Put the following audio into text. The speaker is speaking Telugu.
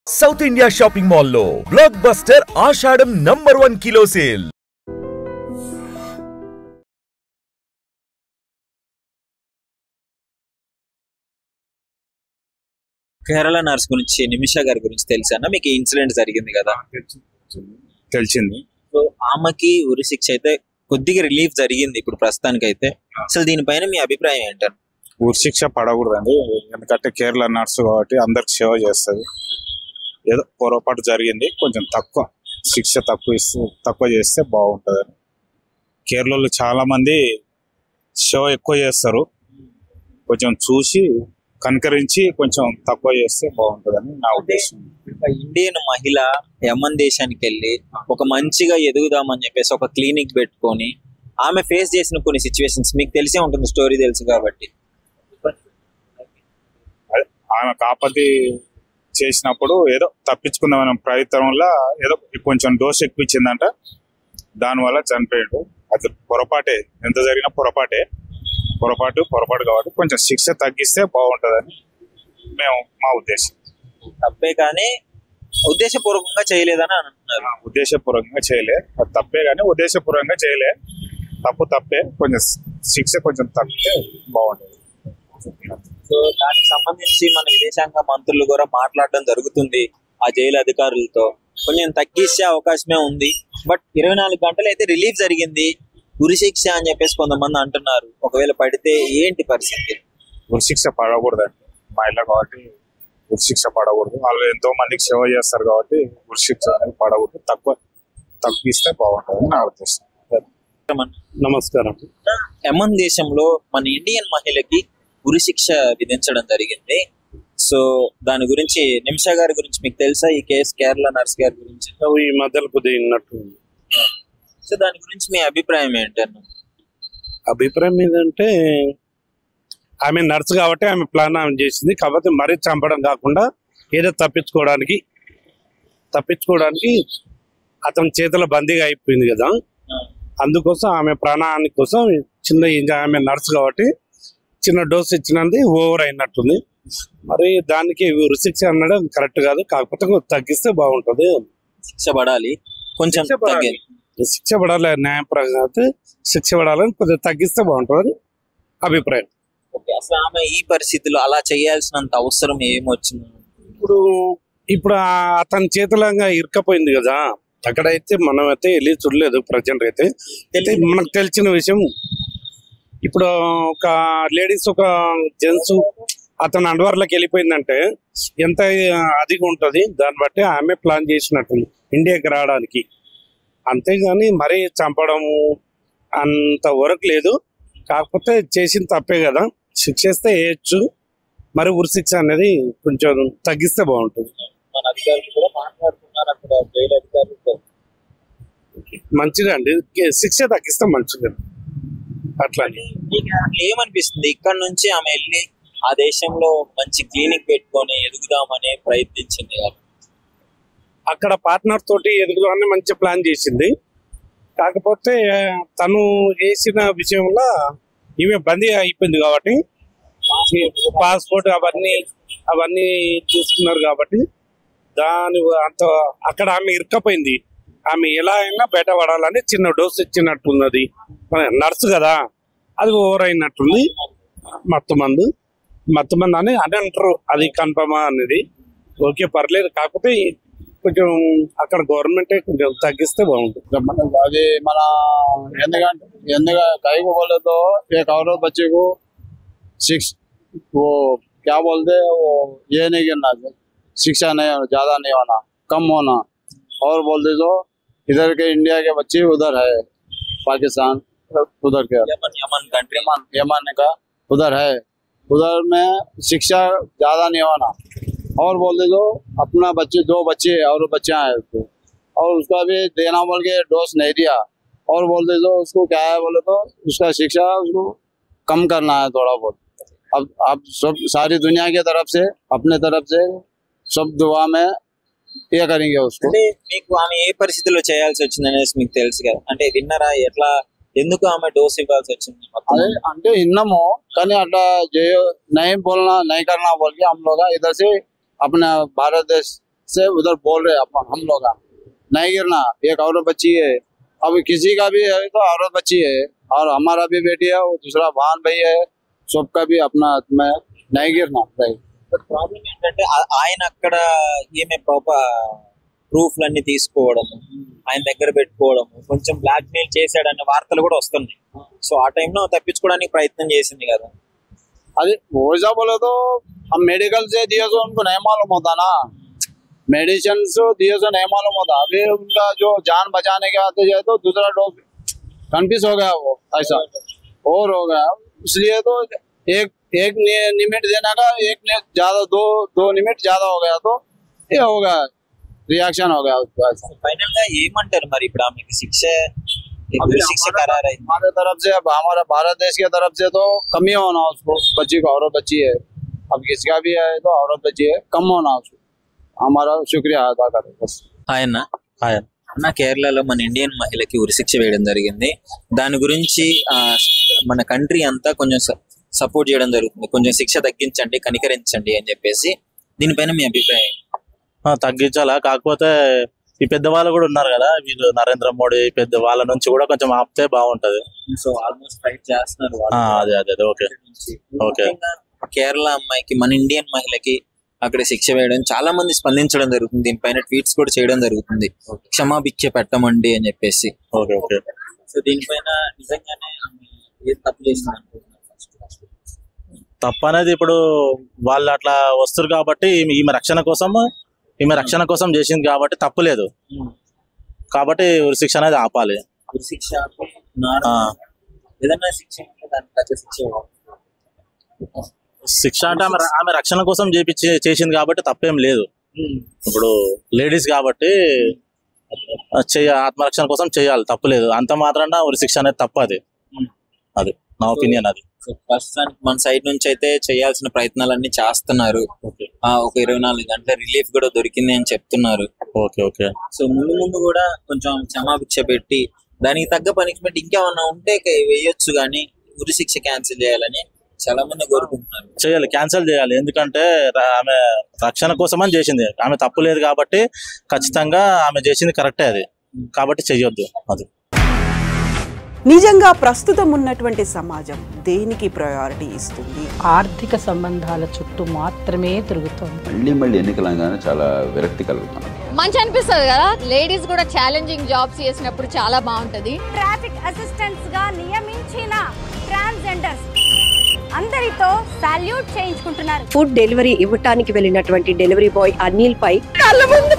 సౌత్ ఇండియా షాపింగ్ మాల్ లో బ్లాక్ బస్టర్ ఆషాఢం #1 కిలో సేల్. కేరళ నర్స్ గురించి నిమిషా గారి గురించి తెలుసా మీకు? ఇన్సిడెంట్ జరిగింది కదా, తెలిసింది. సో ఆమెకి ఉరి శిక్ష అయితే కొద్దిగా రిలీఫ్ జరిగింది ఇప్పుడు ప్రస్తుతానికి అయితే. అసలు దీనిపైన మీ అభిప్రాయం ఏంటంటే? ఊరి శిక్ష పడకూడదండి, ఎందుకంటే కేరళ నర్సు కాబట్టి అందరికి సేవ చేస్తుంది. ఏదో పొరపాటు జరిగింది, కొంచెం తక్కువ శిక్ష తక్కువ చేస్తే బాగుంటుందని. కేరళలో చాలా మంది సేవ ఎక్కువ చేస్తారు, కొంచెం చూసి కనుకరించి కొంచెం తక్కువ చేస్తే బాగుంటుందని నా ఉద్దేశం. ఇండియన్ మహిళ యమన్ దేశానికి వెళ్ళి ఒక మంచిగా ఎదుగుదామని చెప్పేసి ఒక క్లినిక్ పెట్టుకొని ఆమె ఫేస్ చేసిన కొన్ని సిచ్యువేషన్స్ మీకు తెలిసే ఉంటుంది, స్టోరీ తెలుసు కాబట్టి. ఆమె కాపతి చేసినప్పుడు ఏదో తప్పించుకుందామనే ప్రయత్నంలో ఏదో కొంచెం డోస్ ఎక్కువ ఇచ్చిందంట, దానివల్ల చనిపోయాడు. అది పొరపాటే, ఎంత జరిగినా పొరపాటు కాబట్టి కొంచెం శిక్ష తగ్గిస్తే బాగుంటుందని మా ఉద్దేశం. తప్పే కానీ ఉద్దేశపూర్వకంగా చేయలేదని అంటున్నారు. ఉద్దేశపూర్వకంగా చేయలే, అది తప్పే కానీ ఉద్దేశపూర్వకంగా చేయలే. తప్పే, కొంచెం శిక్ష కొంచెం తగ్గితే బాగుంటుంది. సో దానికి సంబంధించి మన విదేశాంగ మంత్రులు కూడా మాట్లాడడం జరుగుతుంది ఆ జైలు అధికారులతో. కొంచెం తగ్గించే అవకాశమే ఉంది, బట్ 24 గంటలు అయితే రిలీఫ్ జరిగింది. ఉరి శిక్ష అని చెప్పేసి కొంతమంది అంటున్నారు, ఒకవేళ పడితే ఏంటి పరిస్థితి? ఉరి శిక్ష పడకూడదండి, మహిళ కాబట్టి ఉరి శిక్ష పడకూడదు. వాళ్ళు ఎంతో మందికి సేవ చేస్తారు కాబట్టి ఉరి శిక్ష అనేది పడకూడదు. తగ్గిస్తే బాగుంటుంది నా ఉద్దేశం. నమస్కారం. యమన్ దేశంలో మన ఇండియన్ మహిళకి ఉరి శిక్ష విధించడం జరిగింది. సో దాని గురించి నిమిషా గారి గురించి మీకు తెలుసా? ఈ కేసు కేరళ నర్స్ గారి గురించి ఈ మధ్యలో కొద్దిగా. సో దాని గురించి మీ అభిప్రాయం ఏంటన్నా? అభిప్రాయం ఏంటంటే ఆమె నర్సు కాబట్టి ఆమె ప్లాన్ ఆమె చేసింది, కాకపోతే మరీ చంపడం కాకుండా ఏదో తప్పించుకోవడానికి అతని చేతిలో బందీగా అయిపోయింది కదా, అందుకోసం ఆమె ప్రాణానికి కోసం ఆమె నర్సు కాబట్టి చిన్న డోస్ ఇచ్చినది ఓవర్ అయినట్టుంది. మరి దానికి ఉరిశిక్ష అనడం కరెక్ట్ కాదు, కాకపోతే తగ్గిస్తే బాగుంటుంది. శిక్ష పడాలి, కొంచెం శిక్ష పడాలి, న్యాయపరంగా అయితే శిక్ష పడాలని కొద్దిగా తగ్గిస్తే బాగుంటుంది అభిప్రాయం. అసలు ఆమె ఈ పరిస్థితిలో అలా చేయాల్సినంత అవసరం ఏమొచ్చింది? ఇప్పుడు అతని చేతులంగా ఇరుక్కపోయింది కదా, అక్కడైతే మనం అయితే వెళ్ళి చూడలేదు. ప్రజెంట్ అయితే మనకు తెలిసిన విషయం, ఇప్పుడు ఒక లేడీస్ ఒక జెంట్స్ అతను అండర్వర్లోకి వెళ్ళిపోయిందంటే ఎంత అదిగా ఉంటుంది, దాన్ని బట్టి ఆమె ప్లాన్ చేసినట్టుంది ఇండియాకి రావడానికి. అంతేగాని మరీ చంపడము అంత వరకు లేదు, కాకపోతే చేసిన తప్పే కదా, శిక్షిస్తే వేయచ్చు. మరి ఉరి శిక్ష అనేది కొంచెం తగ్గిస్తే బాగుంటుంది. మంచిగా అండి, శిక్ష తగ్గిస్తే మంచిది. అట్లా ఏమనిపిస్తుంది? ఇక్కడ నుంచి ఆమె వెళ్ళి ఆ దేశంలో మంచి క్లినిక్ పెట్టుకొని ఎదుగుదామని ప్రయత్నించింది కదా, అక్కడ పార్ట్నర్ తోటి ఎదుగుదామని మంచి ప్లాన్ చేసింది. కాకపోతే తను చేసిన విషయంలో ఈమె బందీ అయిపోయింది కాబట్టి పాస్పోర్ట్ అవన్నీ తీసుకున్నారు కాబట్టి దాని అంత అక్కడ ఆమె ఇరుక్కపోయింది. ఆమె ఎలా అయినా బయటపడాలని చిన్న డోస్ ఇచ్చినట్టున్నది. నర్సు కదా, అది ఓవర్ అయినట్టుంది. మత్తు మందు అని అంటారు, అది కన్ఫర్మా అనేది. ఓకే, పర్లేదు, కాకపోతే కొంచెం అక్కడ గవర్నమెంట్ కొంచెం తగ్గిస్తే బాగుంటుంది. అది మన ఎందుకంటే कहीं को बोले तो एक औरत बच्चे को वो क्या बोलते वो ये नहीं गिरना, शिक्षा नहीं ज्यादा नहीं होना, कम होना. और बोलते तो इधर के इंडिया के बच्चे उधर है, पाकिस्तान उधर के यमन का उधर है, उधर में शिक्षा ज्यादा नहीं होना. और बोलते तो अपना दो बच्चे और बच्चा है उसको, और उसका भी देना बोल के डोज नहीं दिया. और बोलते तो उसको क्या है बोले तो उसका शिक्षा उसको कम करना है थोड़ा बहुत. अब सब सारी दुनिया की तरफ से अपने तरफ से सब दुआ में ये करेंगे उसको. మీకు ఆమె ఏ పరిస్థితిలో చేయాల్సి వచ్చింది అనేసి మీకు తెలుసు కదా, అంటే విన్నరా ఎట్లా ఎందుకు ఆమె డోస్ ఇవ్వాల్సి వచ్చింది? अरे అంటే విన్నాము కానీ అట్లా नहीं बोलना नहीं करना बोल के हम लोग इधर से अपना भारत देश से उधर बोल रहे अपन हम लोग नहीं गिरना। एक औरत बच्ची है, अब किसी का भी है तो औरत बच्ची है और हमारा भी बेटी है, वो दूसरा बहन भाई है, सबका भी अपना में नहीं गिरना। ప్రాబ్లం ఏంటంటే ఆయన అక్కడ ఈమె ప్రూఫ్లన్నీ తీసుకోవడం, ఆయన దగ్గర పెట్టుకోవడం, కొంచెం బ్లాక్ మెయిల్ చేశాడన్న వార్తలు కూడా వస్తున్నాయి. సో ఆ టైంలో తప్పించుకోవడానికి ప్రయత్నం చేసింది కదా. अरे वैसा बोले तो हम मेडिकल से दिए तो उनको नहीं मालूम होता ना, मेडिसिन से दिए तो नहीं मालूम होता। अभी उनका जो जान बचाने के आते जाए तो दूसरा डोज कंफ्यूज हो गया, वो ऐसा और हो गया। इसलिए तो एक निमिट देना का एक ज्यादा दो निमिट ज्यादा हो गया तो ये हो गया, रिएक्शन हो गया उसको। ऐसा ఫైనల్ గా ఏమంటారు మరి ఇప్పుడు ఆమెకి శిక్ష करार है हमारे तरफ से, अब हमारा भारत देश की तरफ से तो कम ही होना उसको, बच्ची को औरत बच्ची है, अब किसका भी है तो औरत बच्ची है, कम होना उसको। हमारा शुक्रिया अदा करें बस। ఆయన నా కేరళలో మన ఇండియన్ మహిళకి ఉరిశిక్ష వేయడం జరిగింది. దాని గురించి మన కంట్రీ అంతా కొంచెం సపోర్ట్ చేయడం జరుగుతుంది, కొంచెం శిక్ష తగ్గించండి, కనికరించండి అని చెప్పేసి. దీనిపైన మీ అభిప్రాయం? తగ్గించాలా, కాకపోతే ఈ పెద్దవాళ్ళు కూడా ఉన్నారు కదా, వీళ్ళు నరేంద్ర మోడీ పెద్ద వాళ్ళ నుంచి కూడా కొంచెం ఆపితే బాగుంటది. సో ఆల్మోస్ట్ ఫైట్ చేస్తున్నారు. అదే ఓకే ఓకే. కేరళ అమ్మాయికి మన ఇండియన్ మహిళకి అక్కడ శిక్ష వేయడం చాలా మంది స్పందించడం జరుగుతుంది, దీనిపైన ట్వీట్స్ కూడా చేయడం జరుగుతుంది, క్షమాభిక్ష పెట్టమండి అని చెప్పేసి. Okay okay. సో దీనిపైన నిజంగానే ఏం తప్పు చేసింది అనుకుంటున్నారు? తప్పు అనేది ఇప్పుడు వాళ్ళు అట్లా వస్తారు కాబట్టి ఈమె రక్షణ కోసం చేసింది కాబట్టి తప్పులేదు, కాబట్టి ఉరిశిక్ష అనేది ఆపాలి. ఉరిశిక్ష ఏదన్నా శిక్ష అంటే ఆమె రక్షణ కోసం చేసింది కాబట్టి తప్పేం లేదు. ఇప్పుడు లేడీస్ కాబట్టి ఆత్మరక్షణ కోసం చేయాలి, తప్పులేదు. అంత మాత్రాన ఉరిశిక్ష అనేది తప్పది, అది నా ఒపీనియన్. అది ప్రస్తుతానికి మన సైడ్ నుంచి అయితే చేయాల్సిన ప్రయత్నాలన్నీ చేస్తున్నారు. ఒక 24 గంటల రిలీఫ్ కూడా దొరికింది అని చెప్తున్నారు. Okay okay. సో ముందు కూడా కొంచెం క్షమాభిక్ష పెట్టి దానికి తగ్గ పనిష్మెంట్ ఇంకేమన్నా ఉంటే వేయొచ్చు, కానీ ఉరిశిక్ష క్యాన్సిల్ చేయాలని చాలా మంది కోరుకుంటున్నారు. చేయాలి, క్యాన్సిల్ చేయాలి. ఎందుకంటే ఆమె రక్షణ కోసం అని చేసింది, ఆమె తప్పు లేదు కాబట్టి ఖచ్చితంగా ఆమె చేసింది కరెక్టే అది, కాబట్టి చెయ్యొద్దు. అది నిజంగా ప్రస్తుతం ఉన్నటువంటి సమాజం దేనికి ప్రయారిటీ ఇస్తుంది? ఆర్థిక సంబంధాల చుట్టూ మాత్రమే తిరుగుతుంది. మళ్ళీ ఎన్నికలంగానే చాలా విరక్తి కలుగుతుంది. మంచి అనిపిస్తుంది కదా, లేడీస్ కూడా ఛాలెంజింగ్ జాబ్స్ చేసినప్పుడు చాలా బాగుంటది. ట్రాఫిక్ అసిస్టెంట్స్ గా నియమించిన ట్రాన్స్జెండర్స్ అందరితో సాల్యూట్ చేయించుకుంటున్నారు. ఫుడ్ డెలివరీ ఇవ్వటానికి వెళ్ళినటువంటి డెలివరీ బాయ్ అనిల్ పై కళ్ళ ముందు